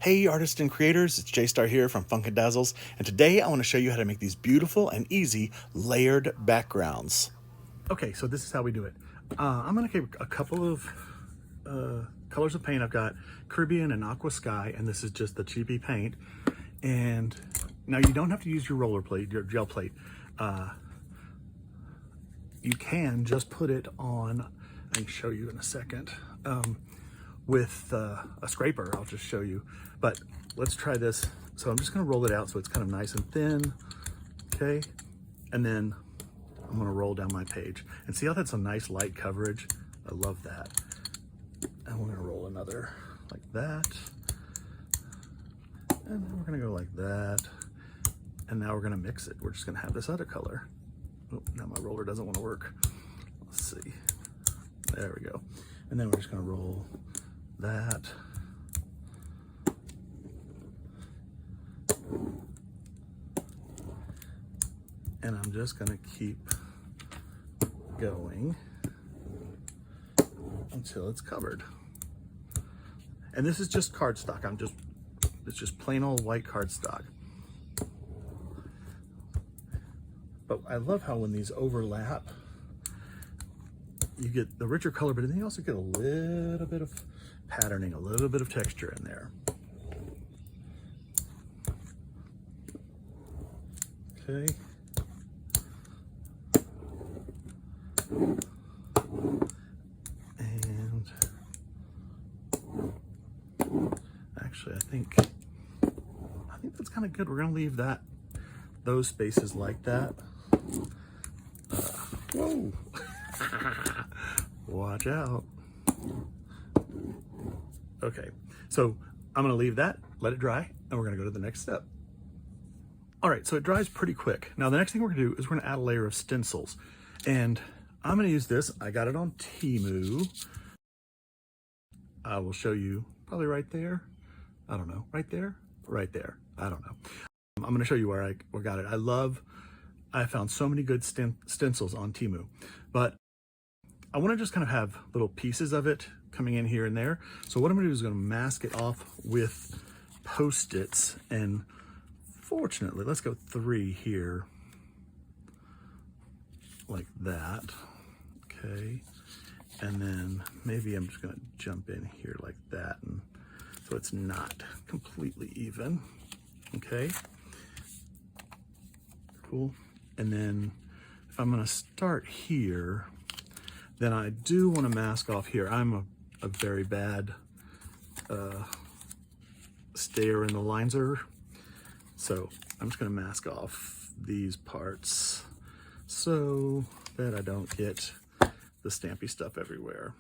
Hey artists and creators, it's Jstar here from Funk and Dazzles, and today I want to show you how to make these beautiful and easy layered backgrounds. Okay, so this is how we do it. I'm going to take a couple of colors of paint. I've got Caribbean and Aqua Sky, and this is just the cheapy paint. And now you don't have to use your roller plate, your gel plate. You can just put it on, I can show you in a second, with a scraper. I'll just show you, but let's try this. So I'm just going to roll it out so it's kind of nice and thin. Okay, and then I'm going to roll down my page and see how that's a nice light coverage. I love that. And we're going to roll another like that, and then we're going to go like that, and now we're going to mix it. We're just going to have this other color. Oh, now my roller doesn't want to work. Let's see. There we go. And then we're just going to roll that. And I'm just going to keep going until it's covered. And this is just cardstock. It's just plain old white cardstock. But I love how when these overlap, you get the richer color, but then you also get a little bit of patterning, a little bit of texture in there. Okay. And actually, I think that's kind of good. We're gonna leave those spaces like that. Whoa. Watch out. Okay, so I'm gonna leave that, let it dry, and we're gonna go to the next step. All right, so it dries pretty quick. Now the next thing we're gonna do is we're gonna add a layer of stencils. And I'm gonna use this, I got it on Temu. I will show you probably right there. I don't know, right there, I don't know. I'm gonna show you where I got it. I found so many good stencils on Temu, but I wanna just kind of have little pieces of it coming in here and there. So what I'm gonna do is gonna mask it off with Post-its, and fortunately, let's go 3 here, like that, okay? And then maybe I'm just gonna jump in here like that, and so it's not completely even, okay? Cool. And then if I'm gonna start here, then I do want to mask off here. I'm a very bad stayer in the liner, so I'm just going to mask off these parts so that I don't get the stampy stuff everywhere.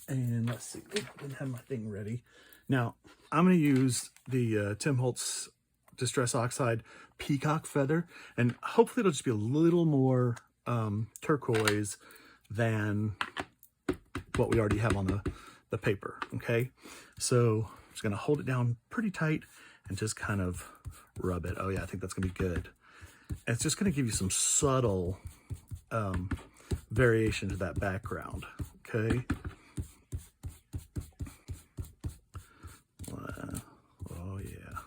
And let's see, I didn't have my thing ready. Now I'm going to use the Tim Holtz Distress Oxide Peacock Feather, and hopefully it'll just be a little more turquoise than what we already have on the paper, okay? So I'm just gonna hold it down pretty tight and just kind of rub it. Oh yeah, I think that's gonna be good. And it's just gonna give you some subtle variation to that background, okay? Oh yeah,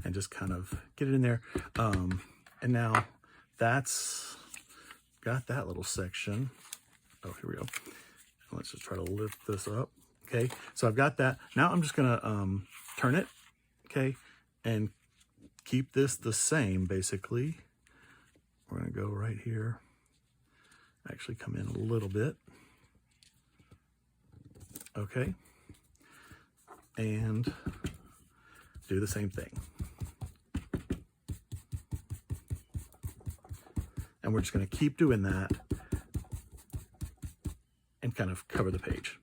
and just kind of get it in there. And now that's got that little section. Oh, here we go. Let's just try to lift this up. Okay, so I've got that. Now I'm just gonna turn it, okay, and keep this the same, basically. We're gonna go right here. Actually come in a little bit. Okay. And do the same thing. And we're just gonna keep doing that and kind of cover the page.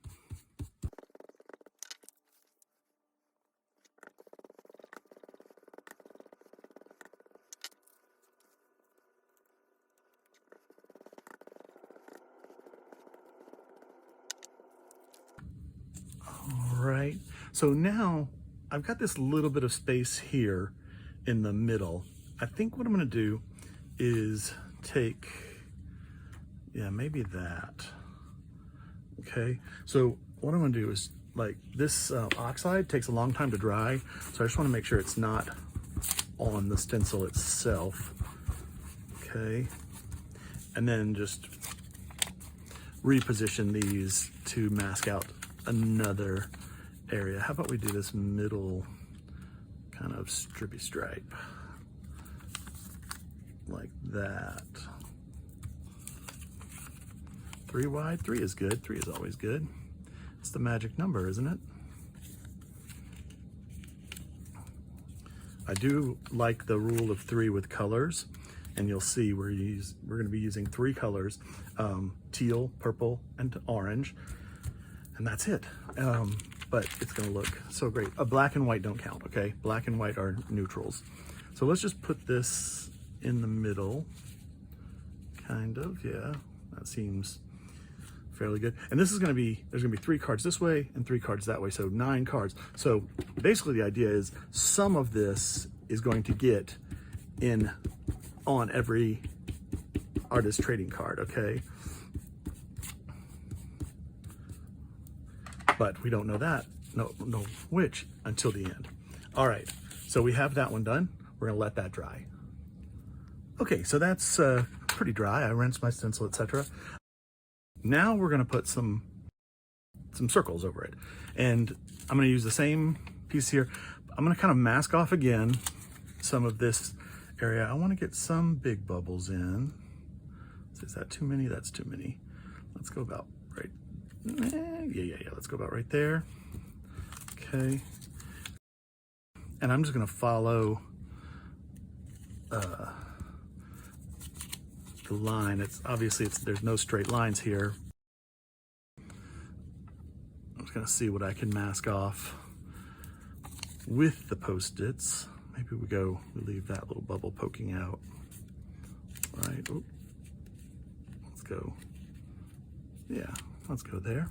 All right, so now I've got this little bit of space here in the middle. I think what I'm gonna do is take, yeah, maybe that. Okay, so what I'm gonna do is like this oxide takes a long time to dry, so I just want to make sure it's not on the stencil itself. Okay, and then just reposition these to mask out another area. How about we do this middle kind of strippy stripe like that. 3 wide, 3 is good. 3 is always good. It's the magic number, isn't it? I do like the rule of 3 with colors, and you'll see we're going to be using 3 colors, teal, purple, and orange, and that's it. But it's going to look so great. Black and white don't count, okay? Black and white are neutrals. So let's just put this in the middle, kind of, yeah. That seems fairly good. And this is going to be, there's going to be 3 cards this way and 3 cards that way, so 9 cards. So basically the idea is some of this is going to get in on every artist trading card, okay? But we don't know that, no which, until the end. All right, so we have that one done. We're gonna let that dry. Okay, so that's pretty dry. I rinsed my stencil, etc. Now we're gonna put some circles over it. And I'm gonna use the same piece here. I'm gonna kind of mask off again some of this area. I wanna get some big bubbles in. Is that too many? That's too many. Let's go about right. Yeah. Let's go about right there. Okay. And I'm just gonna follow the line. It's obviously there's no straight lines here. I'm just gonna see what I can mask off with the Post-its. Maybe we leave that little bubble poking out. All right. Oop. Let's go. Yeah, let's go there.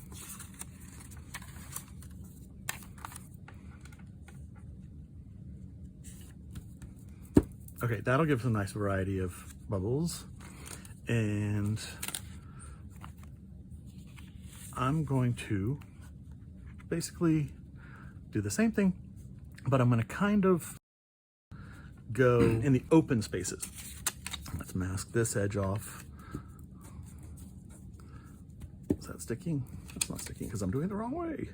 Okay, that'll give us a nice variety of bubbles. And I'm going to basically do the same thing, but I'm going to kind of go in the open spaces. Let's mask this edge off. Is that sticking? It's not sticking because I'm doing it the wrong way.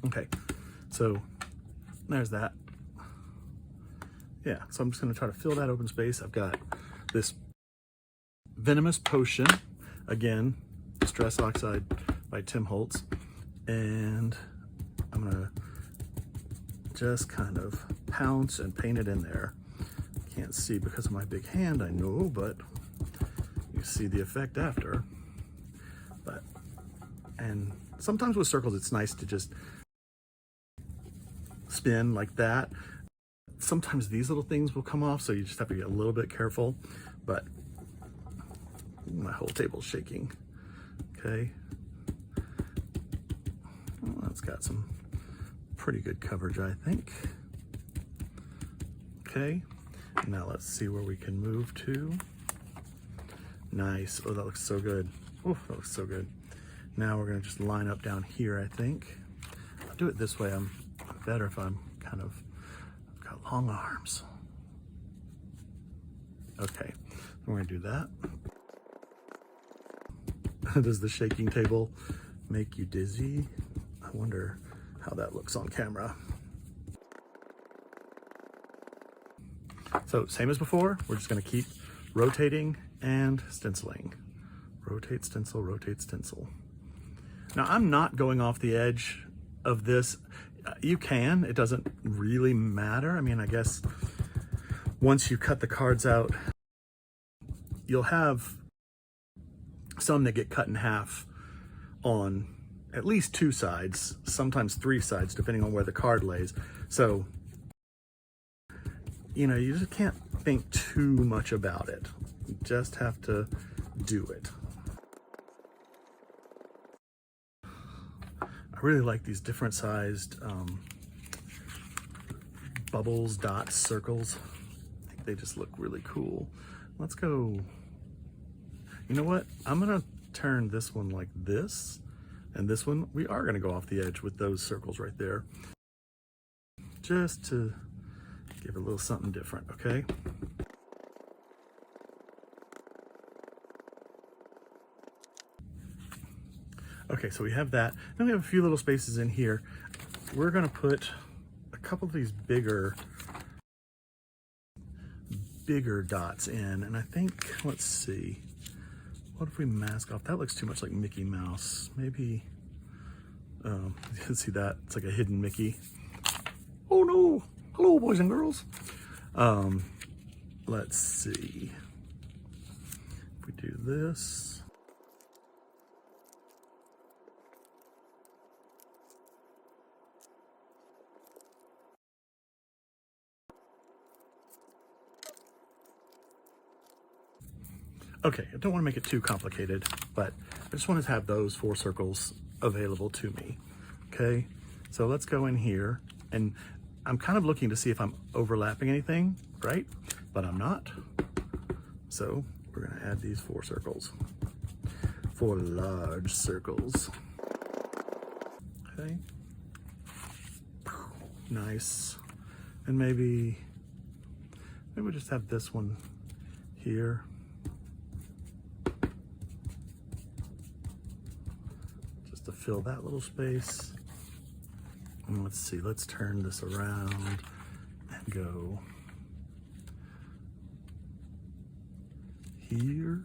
Okay, so there's that. Yeah, so I'm just going to try to fill that open space. I've got this Venomous Potion, again, Stress Oxide by Tim Holtz, and I'm going to just kind of pounce and paint it in there. Can't see because of my big hand, I know, but you see the effect after. And sometimes with circles, it's nice to just spin like that. Sometimes these little things will come off, so you just have to get a little bit careful, but my whole table's shaking. Okay. Well, that's got some pretty good coverage, I think. Okay, now let's see where we can move to. Nice. Oh, that looks so good. Oh, that looks so good. Now we're gonna just line up down here, I think. I'll do it this way. I'm better if I'm kind of, I've got long arms. Okay, we're gonna do that. Does the shaking table make you dizzy? I wonder how that looks on camera. So same as before, we're just gonna keep rotating and stenciling. Rotate, stencil, rotate, stencil. Now I'm not going off the edge of this. You can, it doesn't really matter. I mean, I guess once you cut the cards out, you'll have some that get cut in half on at least 2 sides, sometimes 3 sides, depending on where the card lays. So, you know, you just can't think too much about it. You just have to do it. I really like these different sized bubbles, dots, circles. I think they just look really cool. Let's go. You know what? I'm gonna turn this one like this, and this one, we are gonna go off the edge with those circles right there, just to give it a little something different, okay? Okay, so we have that. Then we have a few little spaces in here. We're gonna put a couple of these bigger dots in, and I think, let's see, what if we mask off? That looks too much like Mickey Mouse. Maybe, you can see that, it's like a hidden Mickey. Oh no, hello boys and girls. Let's see, if we do this. Okay, I don't want to make it too complicated, but I just want to have those 4 circles available to me. Okay, so let's go in here, and I'm kind of looking to see if I'm overlapping anything, right? But I'm not. So we're going to add these 4 circles, 4 large circles. Okay, nice. And maybe we'll just have this one here. To fill that little space. And let's see, let's turn this around and go here.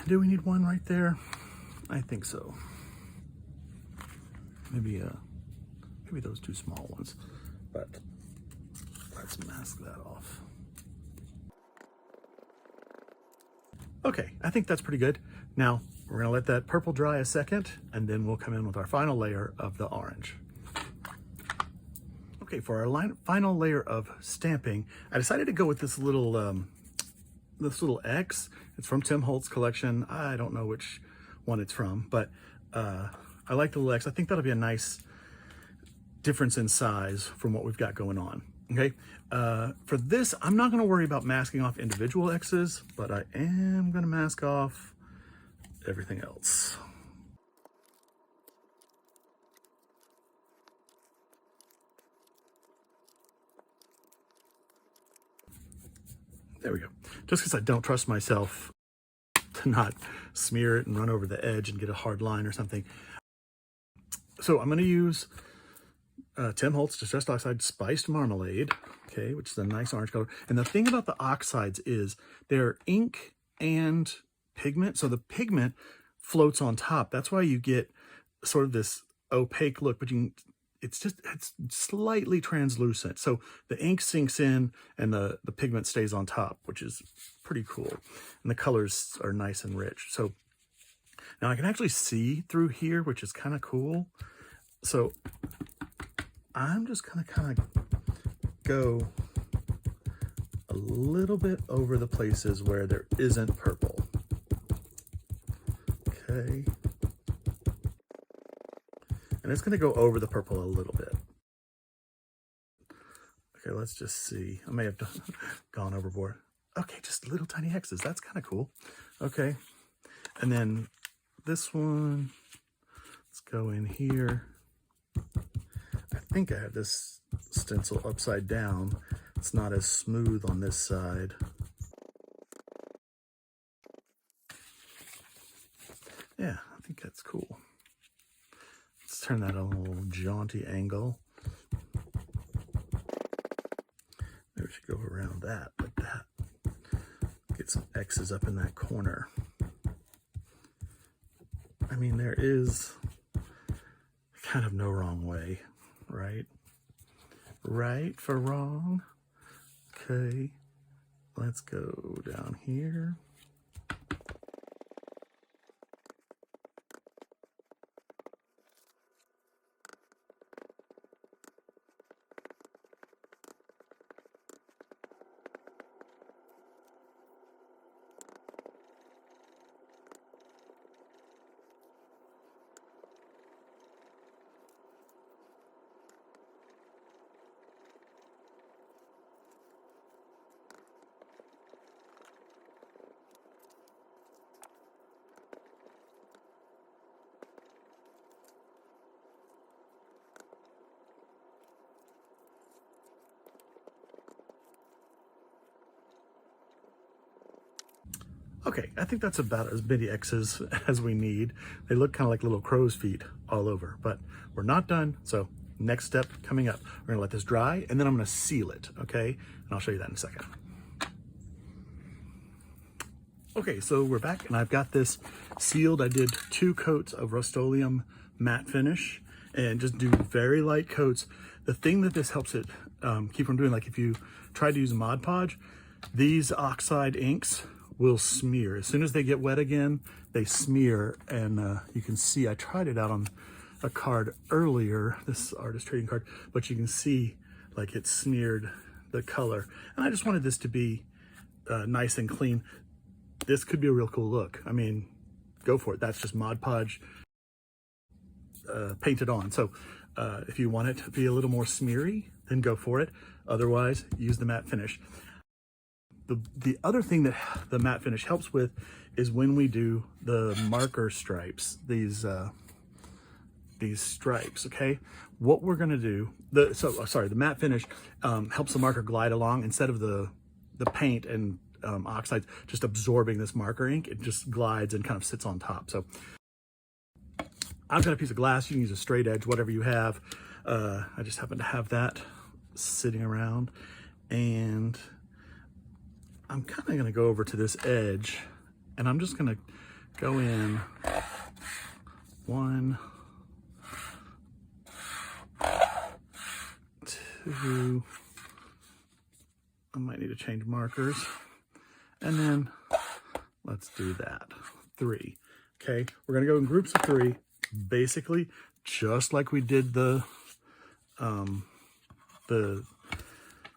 Do we need one right there? I think so. Maybe those 2 small ones, but let's mask that off. Okay, I think that's pretty good. Now we're gonna let that purple dry a second, and then we'll come in with our final layer of the orange. Okay, for our final layer of stamping, I decided to go with this little X. It's from Tim Holtz's collection. I don't know which one it's from, but I like the little X. I think that'll be a nice difference in size from what we've got going on. Okay, for this, I'm not going to worry about masking off individual X's, but I am going to mask off everything else. There we go. Just because I don't trust myself to not smear it and run over the edge and get a hard line or something. So I'm going to use Tim Holtz Distressed Oxide Spiced Marmalade, okay, which is a nice orange color. And the thing about the oxides is they're ink and pigment, so the pigment floats on top. That's why you get sort of this opaque look, but it's slightly translucent. So the ink sinks in and the pigment stays on top, which is pretty cool. And the colors are nice and rich. So now I can actually see through here, which is kind of cool. So I'm just gonna kind of go a little bit over the places where there isn't purple. Okay. And it's gonna go over the purple a little bit. Okay, let's just see. I may have gone overboard. Okay, just little tiny X's. That's kind of cool. Okay. And then this one, let's go in here. I think I have this stencil upside down. It's not as smooth on this side. Yeah, I think that's cool. Let's turn that on a little jaunty angle. Maybe we should go around that, like that. Get some X's up in that corner. I mean, there is kind of no wrong way, right? Right for wrong. Okay, let's go down here. Okay, I think that's about as many X's as we need. They look kind of like little crow's feet all over, but we're not done. So next step coming up, we're gonna let this dry and then I'm gonna seal it, okay? And I'll show you that in a second. Okay, so we're back and I've got this sealed. I did 2 coats of Rust-Oleum matte finish and just do very light coats. The thing that this helps it keep from doing, like if you try to use Mod Podge, these oxide inks will smear. As soon as they get wet again, they smear, and you can see, I tried it out on a card earlier, this artist trading card, but you can see like it smeared the color. And I just wanted this to be nice and clean. This could be a real cool look. I mean, go for it. That's just Mod Podge painted on. So if you want it to be a little more smeary, then go for it. Otherwise, use the matte finish. The other thing that the matte finish helps with is when we do the marker stripes, these stripes, okay? What we're gonna do, the matte finish helps the marker glide along instead of the paint and oxides just absorbing this marker ink. It just glides and kind of sits on top. So I've got a piece of glass. You can use a straight edge, whatever you have. I just happen to have that sitting around, and I'm kind of going to go over to this edge and I'm just going to go in 1, 2, I might need to change markers, and then let's do that, 3. Okay, we're going to go in groups of 3, basically just like we did the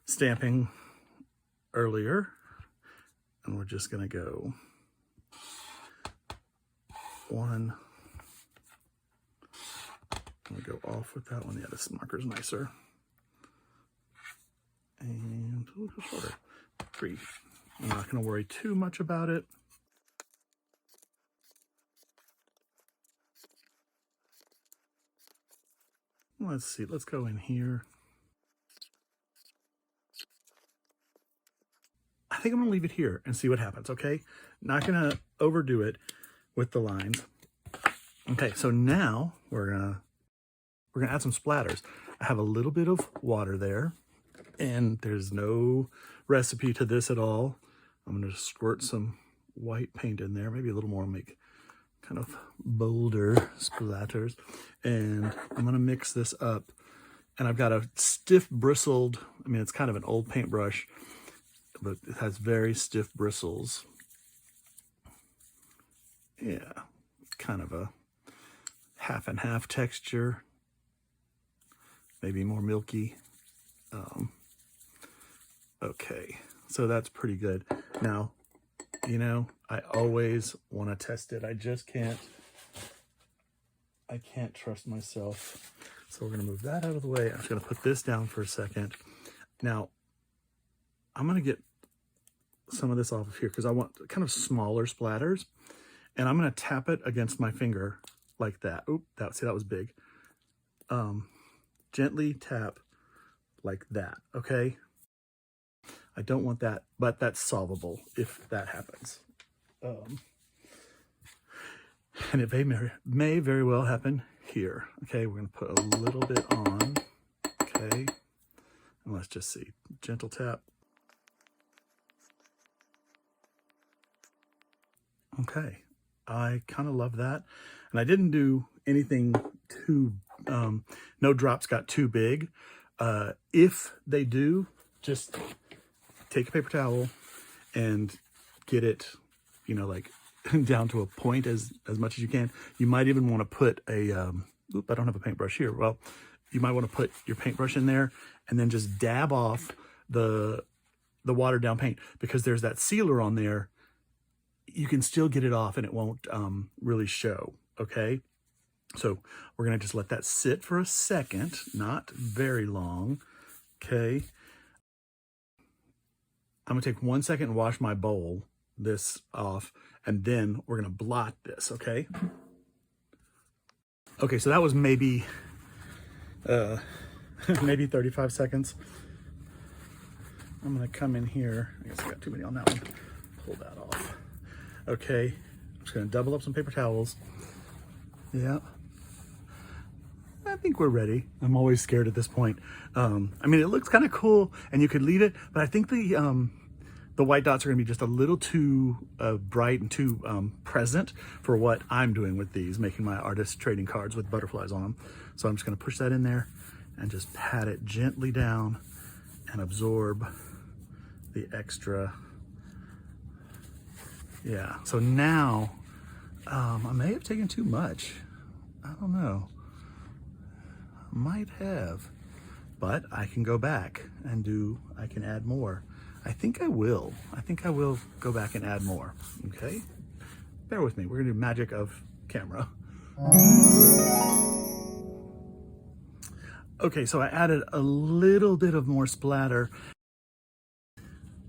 stamping earlier. And we're just going to go 1. I'm going to go off with that one. Yeah, this marker's nicer. And a little shorter. 3. I'm not going to worry too much about it. Let's see. Let's go in here. I think I'm gonna leave it here and see what happens, okay? Not gonna overdo it with the lines. Okay, so now we're gonna add some splatters. I have a little bit of water there, and there's no recipe to this at all. I'm gonna squirt some white paint in there, maybe a little more, make kind of bolder splatters. And I'm gonna mix this up. And I've got a stiff bristled, I mean, it's kind of an old paintbrush, but it has very stiff bristles. Yeah, kind of a half and half texture, maybe more milky. Okay, so that's pretty good. Now, you know, I always want to test it. I can't trust myself. So we're gonna move that out of the way. I'm just gonna put this down for a second. Now, I'm gonna get some of this off of here because I want kind of smaller splatters, and I'm gonna tap it against my finger like that. Oop, see, that was big. Gently tap like that, okay? I don't want that, but that's solvable if that happens. And it may very well happen here. Okay, we're gonna put a little bit on, okay? And let's just see, gentle tap. Okay, I kind of love that. And I didn't do anything too, no drops got too big. If they do, just take a paper towel and get it, you know, like down to a point as much as you can. You might even want to put a, I don't have a paintbrush here. Well, you might want to put your paintbrush in there and then just dab off the watered down paint, because there's that sealer on there. You can still get it off and it won't really show, okay? So we're gonna just let that sit for a second, not very long, okay? I'm gonna take 1 second and wash my bowl, this off, and then we're gonna blot this, okay? Okay, so that was maybe, maybe 35 seconds. I'm gonna come in here. I guess I got too many on that one. Pull that off. Okay, I'm just gonna double up some paper towels. Yeah. I think we're ready. I'm always scared at this point. I mean, it looks kind of cool and you could leave it, but I think the white dots are gonna be just a little too bright and too present for what I'm doing with these, making my artist trading cards with butterflies on them. So I'm just gonna push that in there and just pat it gently down and absorb the extra. Yeah, so now I may have taken too much. I don't know. Might have, but I can go back and I can add more. I think I will go back and add more. Okay, bear with me. We're gonna do magic of camera. Okay, so I added a little bit of more splatter.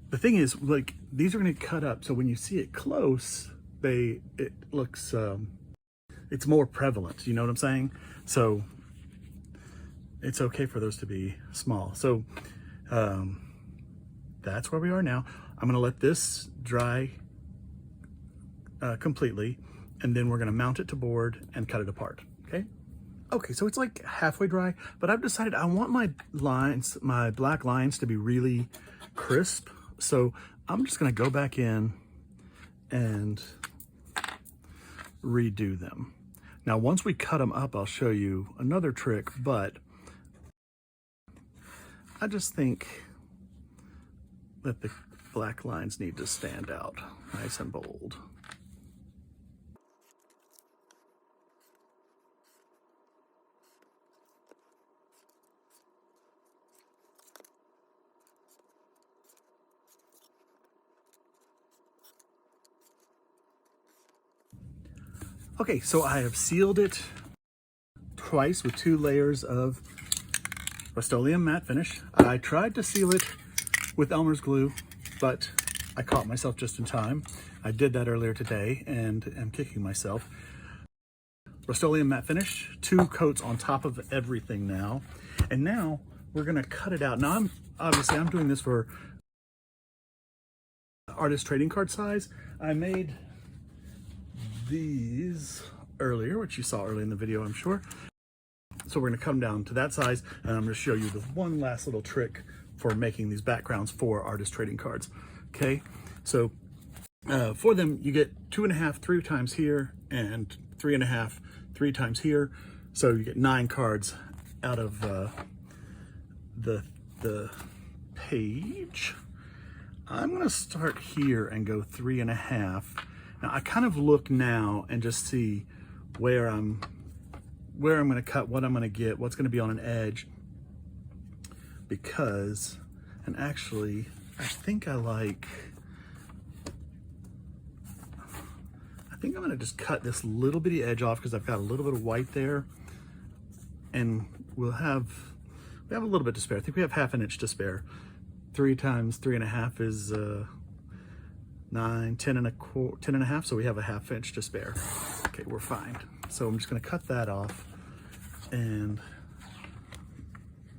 The thing is, like, these are gonna cut up, so when you see it close, it looks, it's more prevalent, you know what I'm saying? So it's okay for those to be small. So that's where we are now. I'm gonna let this dry completely, and then we're gonna mount it to board and cut it apart, okay? Okay, so it's like halfway dry, but I've decided I want my lines, my black lines, to be really crisp. So I'm just gonna go back in and redo them. Now, once we cut them up, I'll show you another trick, but I just think that the black lines need to stand out nice and bold. Okay, so I have sealed it twice with 2 layers of Rust-Oleum matte finish. I tried to seal it with Elmer's glue, but I caught myself just in time. I did that earlier today and am kicking myself. Rust-Oleum matte finish, 2 coats on top of everything now. And now we're gonna cut it out. Now I'm doing this for artist trading card size. I made these earlier, which you saw early in the video, I'm sure. So we're gonna come down to that size, and I'm gonna show you the one last little trick for making these backgrounds for artist trading cards. Okay, so for them, you get 2.5 3 times here, and 3.5 3 times here. So you get 9 cards out of the page. I'm gonna start here and go 3.5. Now I kind of look now and just see where I'm gonna cut, what I'm gonna get, what's gonna be on an edge, because, and actually, I think I'm gonna just cut this little bitty edge off because I've got a little bit of white there, and we have a little bit to spare. I think we have 1/2 inch to spare. 3 times 3.5 is 9, 10.5, so we have a 1/2 inch to spare. Okay, we're fine. So I'm just gonna cut that off, and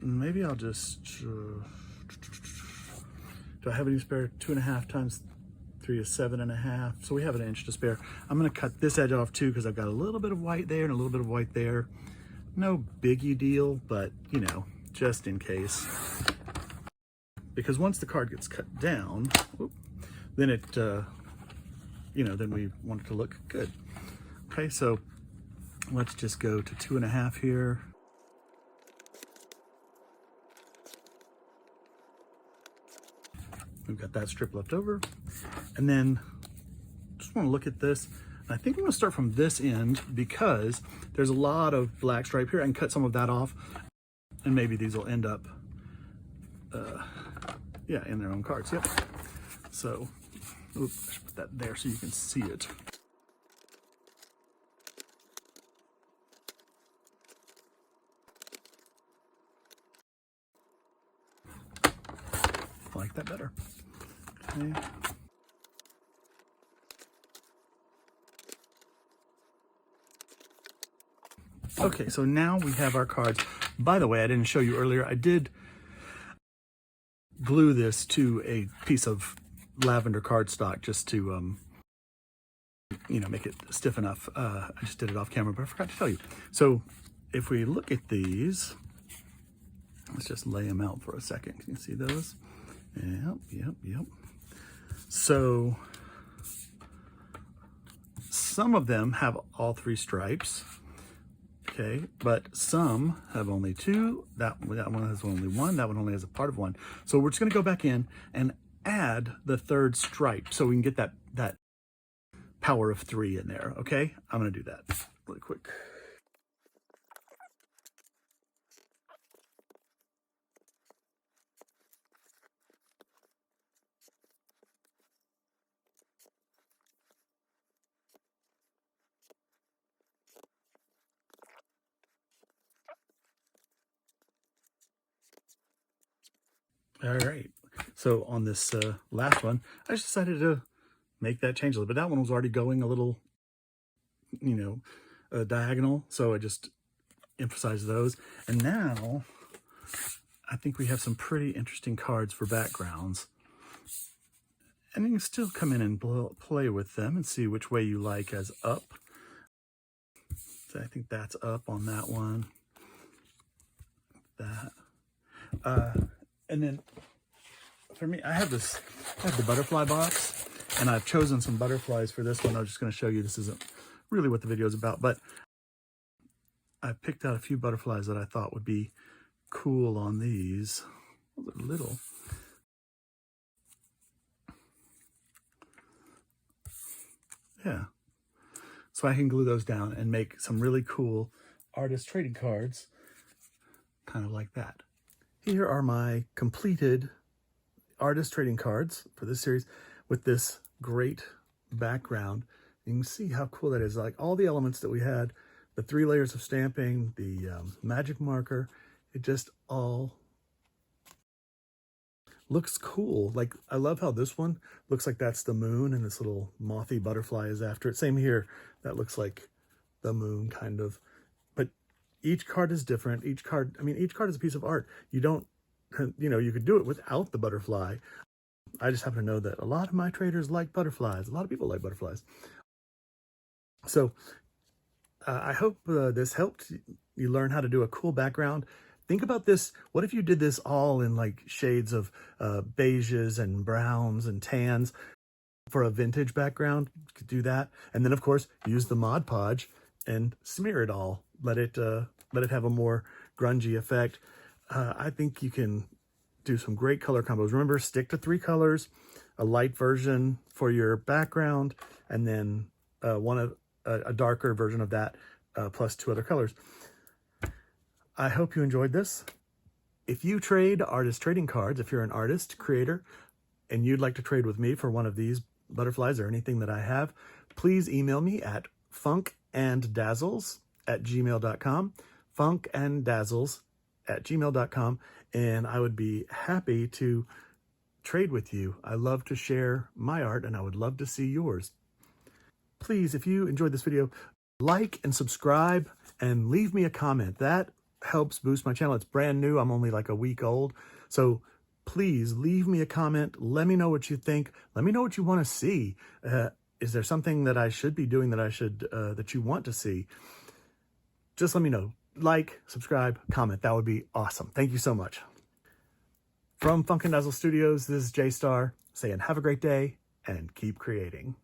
maybe I'll just, do I have any spare? 2.5 times 3 is 7.5, so we have 1 inch to spare. I'm gonna cut this edge off too, because I've got a little bit of white there and a little bit of white there. No biggie deal, but you know, just in case. Because once the card gets cut down, then it, you know, then we want it to look good. Okay, so let's just go to 2.5 here. We've got that strip left over. And then just want to look at this. And I think I'm going to start from this end because there's a lot of black stripe here. I can cut some of that off, and maybe these will end up, yeah, in their own cards. Yep. So, oops, I should put that there so you can see it. I like that better. Okay. Okay, so now we have our cards. By the way, I didn't show you earlier, I did glue this to a piece of lavender cardstock just to you know, make it stiff enough. I just did it off camera, but I forgot to tell you. So if we look at these, let's just lay them out for a second. Can you see those? Yep. So some of them have all three stripes, okay, but some have only two. That one has only one. That one only has a part of one. So we're just gonna go back in and add the third stripe so we can get that power of 3 in there, okay? I'm gonna do that really quick. All right, so on this last one, I just decided to make that change a little bit. That one was already going a little, you know, diagonal, so I just emphasized those. And now I think we have some pretty interesting cards for backgrounds. And you can still come in and play with them and see which way you like as up. So I think that's up on that one. That. And then for me, I have the butterfly box, and I've chosen some butterflies for this one. I'm just going to show you. This isn't really what the video is about, but I picked out a few butterflies that I thought would be cool on these. Those are little. Yeah. So I can glue those down and make some really cool artist trading cards, kind of like that. Here are my completed artist trading cards for this series with this great background. You can see how cool that is. Like all the elements that we had, the 3 layers of stamping, the magic marker, it just all looks cool. Like I love how this one looks like that's the moon and this little mothy butterfly is after it. Same here, that looks like the moon kind of. But each card is different. Each card is a piece of art. You don't, you know, you could do it without the butterfly. I just happen to know that a lot of my traders like butterflies. A lot of people like butterflies. So I hope this helped you learn how to do a cool background. Think about this. What if you did this all in like shades of beiges and browns and tans for a vintage background? You could do that. And then of course, use the Mod Podge and smear it all. Let it have a more grungy effect. I think you can do some great color combos. Remember, stick to 3 colors, a light version for your background, and then a darker version of that plus 2 other colors. I hope you enjoyed this. If you trade artist trading cards, if you're an artist, creator, and you'd like to trade with me for one of these butterflies or anything that I have, please email me at funkanddazzles@gmail.com, funkanddazzles@gmail.com, and I would be happy to trade with you. I love to share my art, and I would love to see yours. Please, if you enjoyed this video, like and subscribe and leave me a comment. That helps boost my channel. It's brand new. I'm only like a week old. So please leave me a comment. Let me know what you think. Let me know what you want to see. Is there something that I should be doing that you want to see? Just let me know. Like, subscribe, comment. That would be awesome. Thank you so much. From Funk and Dazzle Studios, this is Jstar saying have a great day and keep creating.